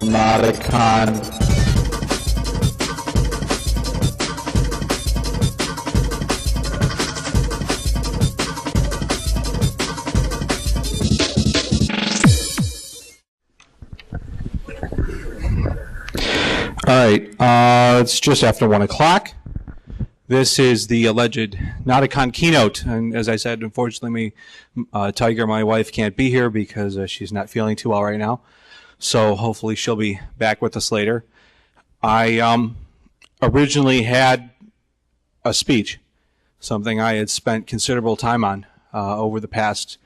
Notacon. All right, it's just after 1 o'clock. This is the alleged notacon keynote, and as I said, unfortunately, Tiger, my wife, can't be here because she's not feeling too well right now. So hopefully she'll be back with us later. I originally had a speech, something I had spent considerable time on over the past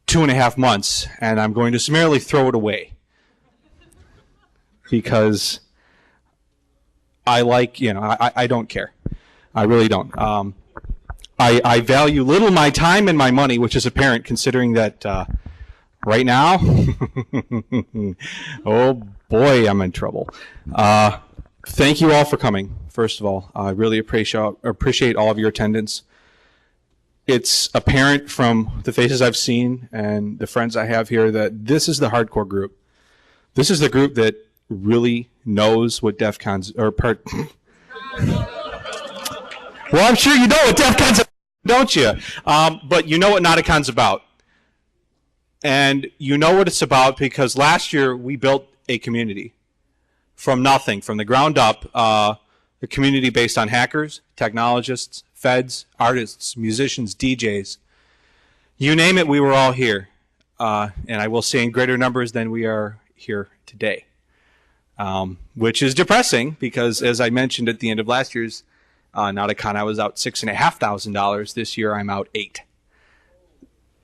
2.5 months, and I'm going to summarily throw it away because I don't care. I really don't. I value little my time and my money, which is apparent considering that right now, oh boy, I'm in trouble. Thank you all for coming, first of all. I really appreciate all of your attendance. It's apparent from the faces I've seen and the friends I have here that this is the hardcore group. This is the group that really knows what DEF CON's, or part. Well, I'm sure you know what DEF CON's about, don't you? But you know what Notacon's about. And you know what it's about because last year we built a community from nothing, from the ground up, a community based on hackers, technologists, feds, artists, musicians, DJs. You name it, we were all here. And I will say in greater numbers than we are here today. Which is depressing because, as I mentioned at the end of last year's Notacon, I was out $6,500. This year I'm out $8,000.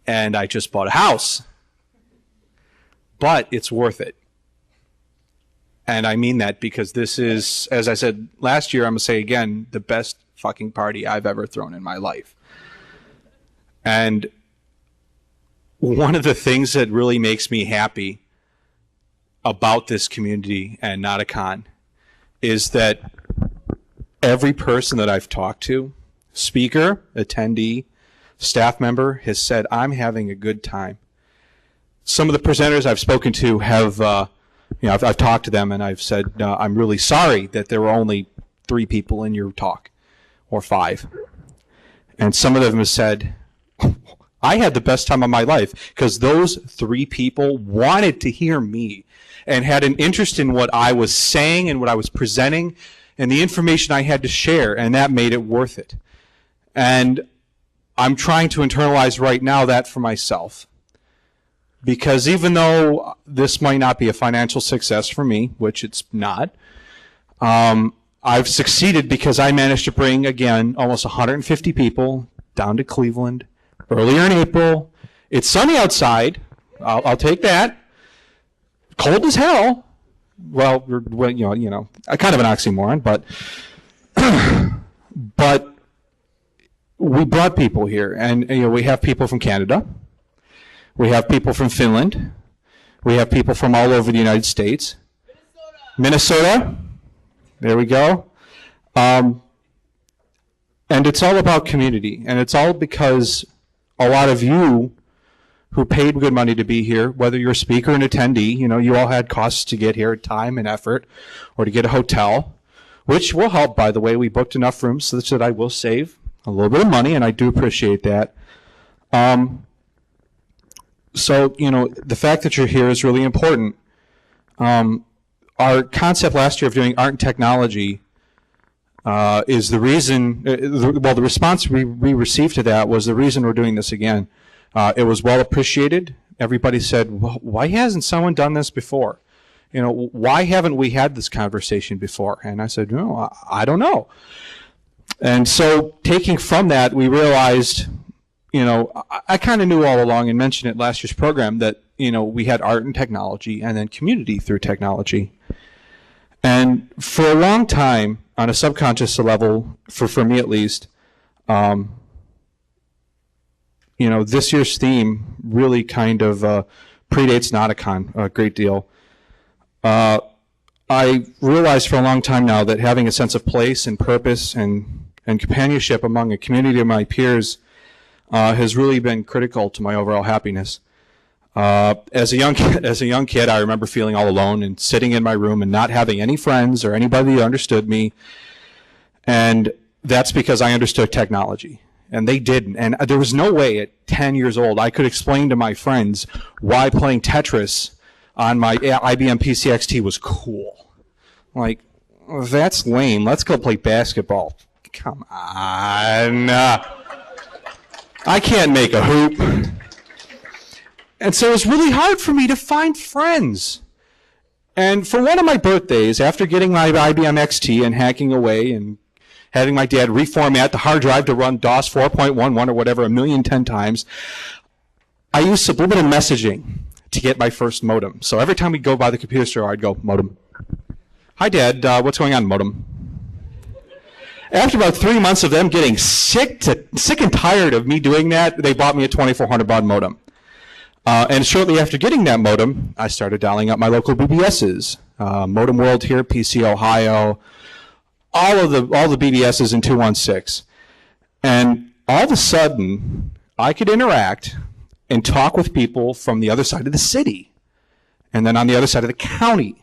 And I just bought a house. But it's worth it. And I mean that because this is, as I said last year, I'm going to say again, the best fucking party I've ever thrown in my life. And one of the things that really makes me happy about this community and Notacon is that every person that I've talked to, speaker, attendee, staff member, has said, I'm having a good time. Some of the presenters I've spoken to have, I've talked to them and I've said, I'm really sorry that there were only 3 people in your talk, or 5. And some of them have said, I had the best time of my life because those 3 people wanted to hear me and had an interest in what I was saying and what I was presenting and the information I had to share, and that made it worth it. And I'm trying to internalize right now that for myself. Because even though this might not be a financial success for me, which it's not, I've succeeded because I managed to bring, again, almost 150 people down to Cleveland earlier in April. It's sunny outside. I'll take that. Cold as hell. Well, kind of an oxymoron, but but we brought people here, and we have people from Canada, we have people from Finland, we have people from all over the United States, Minnesota. There we go. And it's all about community, and it's all because a lot of you who paid good money to be here, whether you're a speaker or an attendee, you all had costs to get here, time and effort, or to get a hotel, which will help, by the way. We booked enough rooms so that I will save a little bit of money, and I do appreciate that. So, the fact that you're here is really important. Our concept last year of doing art and technology is the reason, the response we received to that was the reason we're doing this again. It was well appreciated. Everybody said, well, why hasn't someone done this before? Why haven't we had this conversation before? And I said, no, I don't know. And so taking from that, we realized, I kind of knew all along and mentioned it last year's program that, we had art and technology and then community through technology. And for a long time, on a subconscious level, for me at least, this year's theme really kind of predates Notacon a great deal. I realized for a long time now that having a sense of place and purpose and companionship among a community of my peers has really been critical to my overall happiness. As a young kid, I remember feeling all alone and sitting in my room and not having any friends or anybody that understood me. And that's because I understood technology. And they didn't. And there was no way at 10 years old I could explain to my friends why playing Tetris on my IBM PCXT was cool. Like, that's lame. Let's go play basketball. Come on. I can't make a hoop. And so it was really hard for me to find friends. And for one of my birthdays, after getting my IBM XT and hacking away and having my dad reformat the hard drive to run DOS 4.11 or whatever 1,010 times, I used subliminal messaging to get my first modem. So every time we'd go by the computer store, I'd go, modem. Hi, Dad. What's going on, modem? After about 3 months of them getting sick and tired of me doing that, they bought me a 2,400 baud modem. And shortly after getting that modem, I started dialing up my local BBSs. Modem World here, PC Ohio, all the BBSs in 216. And all of a sudden, I could interact and talk with people from the other side of the city, and then on the other side of the county.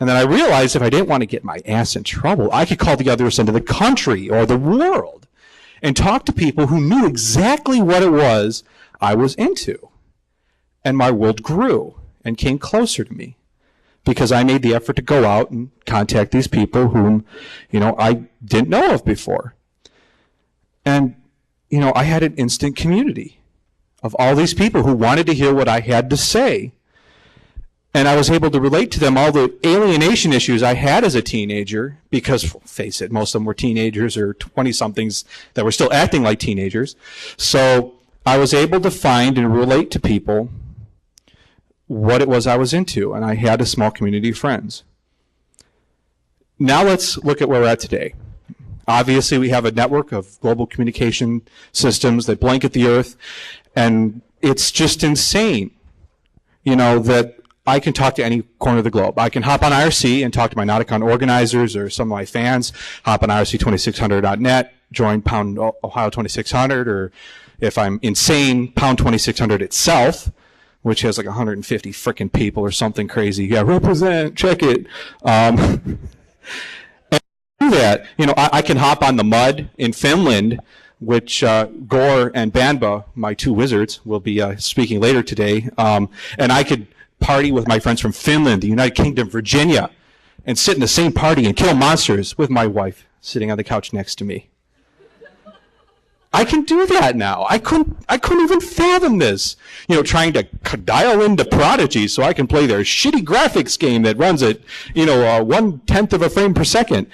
And then I realized if I didn't want to get my ass in trouble, I could call the other end of the country or the world and talk to people who knew exactly what it was I was into. And my world grew and came closer to me because I made the effort to go out and contact these people whom, I didn't know of before. And, I had an instant community of all these people who wanted to hear what I had to say. And I was able to relate to them all the alienation issues I had as a teenager because, face it, most of them were teenagers or 20-somethings that were still acting like teenagers. So I was able to find and relate to people what it was I was into, and I had a small community of friends. Now let's look at where we're at today. Obviously, we have a network of global communication systems that blanket the earth, and it's just insane, that I can talk to any corner of the globe. I can hop on IRC and talk to my Notacon organizers or some of my fans, hop on IRC2600.net, join Pound Ohio 2600, or if I'm insane, Pound 2600 itself, which has like 150 frickin' people or something crazy. Yeah, represent, check it. And do that. I can hop on the mud in Finland, which Gore and Banba, my two wizards, will be speaking later today. And I could party with my friends from Finland, the United Kingdom, Virginia, and sit in the same party and kill monsters with my wife sitting on the couch next to me. I can do that now. I couldn't even fathom this. Trying to dial into Prodigy so I can play their shitty graphics game that runs at, 1/10 of a frame per second.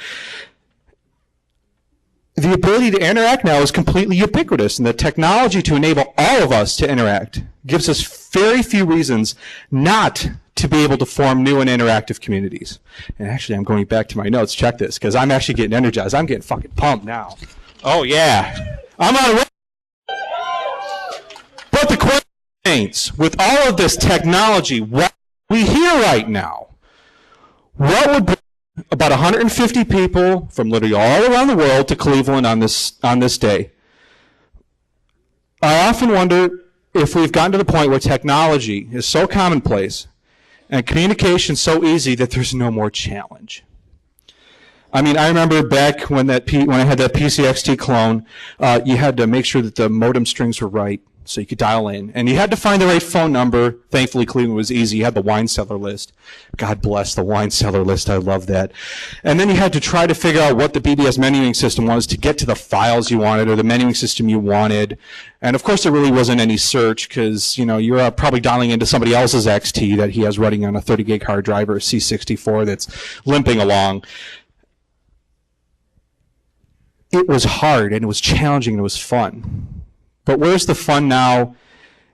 The ability to interact now is completely ubiquitous, and the technology to enable all of us to interact gives us very few reasons not to be able to form new and interactive communities. And actually, I'm going back to my notes. Check this, because I'm actually getting energized. I'm getting fucking pumped now. Oh, yeah. I'm on a... But the question remains, with all of this technology, what we hear right now, what would bring about 150 people from literally all around the world to Cleveland on this day? I often wonder if we've gotten to the point where technology is so commonplace and communication so easy that there's no more challenge. I mean, I remember back when I had that PCXT clone, you had to make sure that the modem strings were right so you could dial in. And you had to find the right phone number. Thankfully, Cleveland was easy. You had the wine cellar list. God bless the wine cellar list. I love that. And then you had to try to figure out what the BBS menuing system was to get to the files you wanted or the menuing system you wanted. And of course, there really wasn't any search because, you're probably dialing into somebody else's XT that he has running on a 30 gig hard drive or a C64 that's limping along. It was hard, and it was challenging, and it was fun. But where's the fun now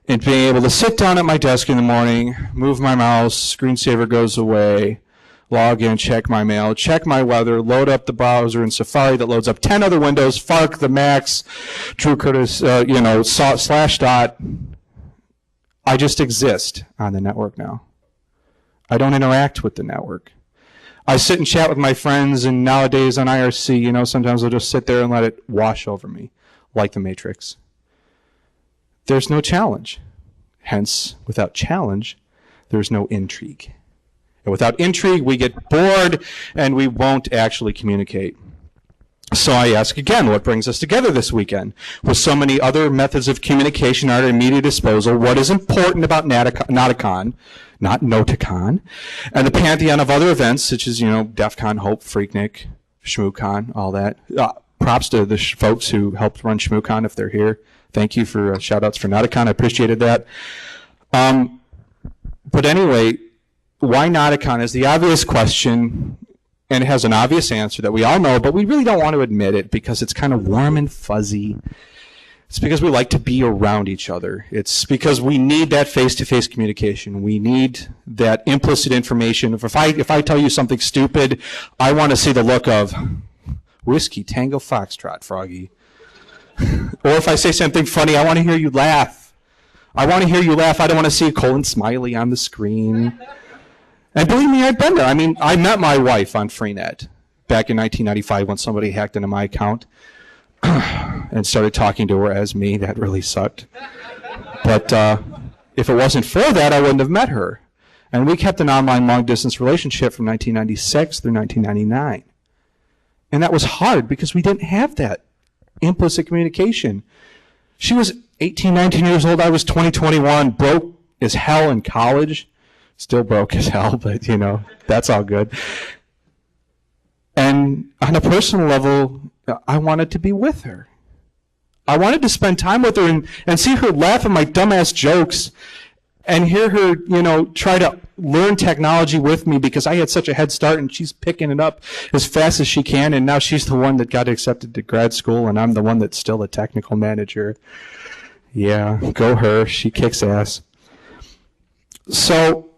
in being able to sit down at my desk in the morning, move my mouse, screensaver goes away, log in, check my mail, check my weather, load up the browser in Safari that loads up 10 other windows, FARC, the Macs, True Curtis, /dot. I just exist on the network now. I don't interact with the network. I sit and chat with my friends, and nowadays on IRC, sometimes I'll just sit there and let it wash over me, like the Matrix. There's no challenge. Hence, without challenge, there's no intrigue. And without intrigue, we get bored and we won't actually communicate. So I ask again, what brings us together this weekend? With so many other methods of communication at our immediate disposal, what is important about notacon, not notacon, and the pantheon of other events such as, DEF CON, Hope, Freaknik, ShmooCon, all that. Props to the folks who helped run ShmooCon if they're here. Thank you for shout-outs for notacon. I appreciated that. But anyway, why notacon is the obvious question, and it has an obvious answer that we all know, but we really don't want to admit it because it's kind of warm and fuzzy. It's because we like to be around each other. It's because we need that face-to-face communication. We need that implicit information. If I tell you something stupid, I want to see the look of Whiskey Tango Foxtrot, Froggy. Or if I say something funny, I want to hear you laugh. I want to hear you laugh. I don't want to see a colon smiley on the screen. And believe me, I've been there. I mean, I met my wife on Freenet back in 1995 when somebody hacked into my account and started talking to her as me. That really sucked. But if it wasn't for that, I wouldn't have met her. And we kept an online long-distance relationship from 1996 through 1999. And that was hard because we didn't have that implicit communication. She was 18, 19 years old. I was 20, 21, broke as hell in college. Still broke as hell, but, that's all good. And on a personal level, I wanted to be with her. I wanted to spend time with her and see her laugh at my dumbass jokes and hear her, try to learn technology with me because I had such a head start and she's picking it up as fast as she can, and now she's the one that got accepted to grad school and I'm the one that's still a technical manager. Yeah, go her. She kicks ass. So,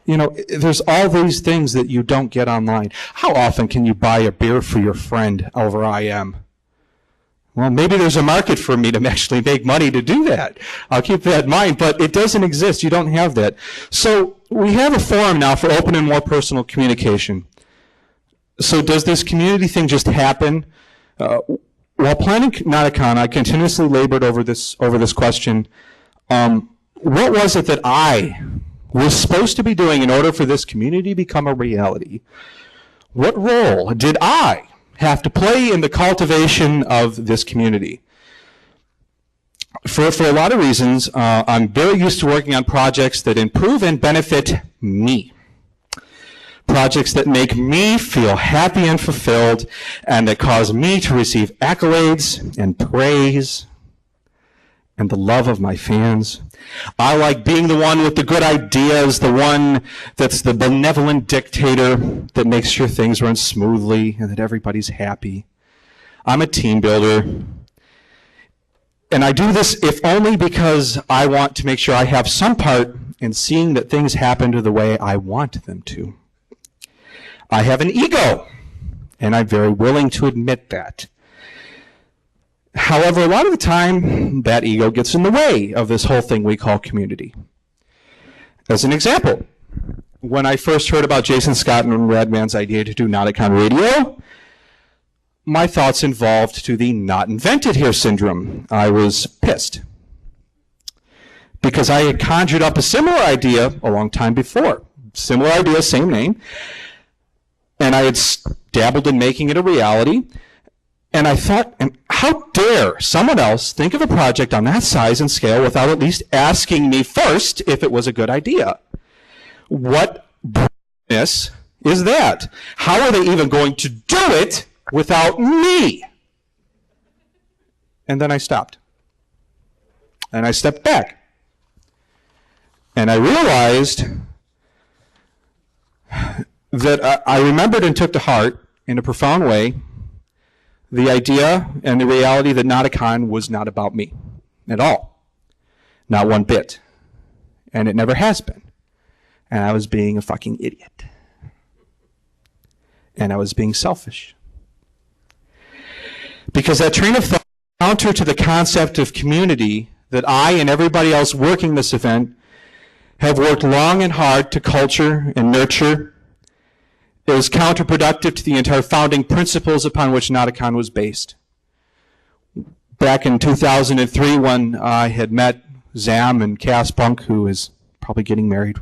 there's all these things that you don't get online. How often can you buy a beer for your friend over IM? Well, maybe there's a market for me to actually make money to do that. I'll keep that in mind, but it doesn't exist. You don't have that. So we have a forum now for open and more personal communication. So does this community thing just happen? While planning notacon, I continuously labored over this question. What was it that I was supposed to be doing in order for this community to become a reality? What role did I have to play in the cultivation of this community? For a lot of reasons, I'm very used to working on projects that improve and benefit me. Projects that make me feel happy and fulfilled and that cause me to receive accolades and praise and the love of my fans. I like being the one with the good ideas, the one that's the benevolent dictator that makes sure things run smoothly and that everybody's happy. I'm a team builder. And I do this if only because I want to make sure I have some part in seeing that things happen to the way I want them to. I have an ego, and I'm very willing to admit that. However, a lot of the time, that ego gets in the way of this whole thing we call community. As an example, when I first heard about Jason Scott and Radman's idea to do notacon radio, my thoughts involved to the not invented here syndrome. I was pissed because I had conjured up a similar idea a long time before. Similar idea, same name. And I had dabbled in making it a reality. And I thought, how dare someone else think of a project on that size and scale without at least asking me first if it was a good idea? What business is that? How are they even going to do it without me? And then I stopped. And I stepped back. And I realized that I remembered and took to heart in a profound way the idea and the reality that notacon was not about me at all. Not one bit. And it never has been. And I was being a fucking idiot. And I was being selfish. Because that train of thought, counter to the concept of community that I and everybody else working this event have worked long and hard to culture and nurture, it was counterproductive to the entire founding principles upon which notacon was based. Back in 2003, when I had met Zam and Chaos Punk, who is probably getting married